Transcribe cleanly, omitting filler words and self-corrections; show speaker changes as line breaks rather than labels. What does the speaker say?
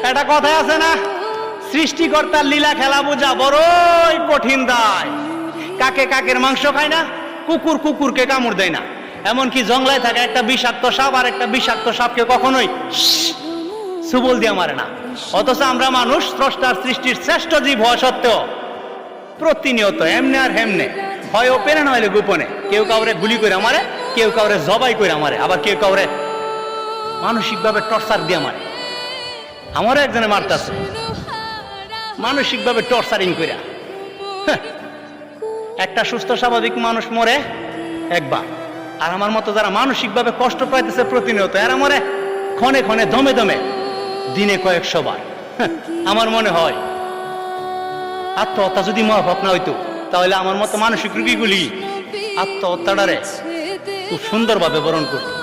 এটা কথায় আছে না, সৃষ্টিকর্তার লীলা খেলা বোঝা বড়ই কঠিন দায়। কাকে কাকের মাংস খায় না, কুকুর কুকুরকে কামড় দেয় না, এমনকি জঙ্গলায় থাকা একটা বিষাক্ত সাপ আর একটা বিষাক্ত সাপকে কখনোই সুবল দিয়ে মারে না। অথচ আমরা মানুষ স্রষ্টার সৃষ্টির শ্রেষ্ঠ জীব হওয়া সত্ত্বেও প্রতিনিয়ত এমনে আর হেমনে, হয় ওপেনে না হলে গোপনে, কেউ কাউরে গুলি করে মারে, কেউ কাউরে জবাই করে মারে, আবার কেউ কাউরে মানসিকভাবে টর্চার দিয়ে মারে। আমারও একজনে মারতেছে মানসিকভাবে টর্চারিং করে। একটা সুস্থ স্বাভাবিক মানুষ মরে একবার, আর আমার মতো যারা মানসিকভাবে কষ্ট পাইতেছে প্রতিনিয়ত, এরা মরে ক্ষণে ক্ষণে দমে দমে দিনে কয়েকশো বার। আমার মনে হয় আত্মহত্যা যদি মহাপাপ না হইতো, তাহলে আমার মতো মানসিক রোগীগুলি আত্মহত্যাটারে খুব সুন্দরভাবে বরণ করত।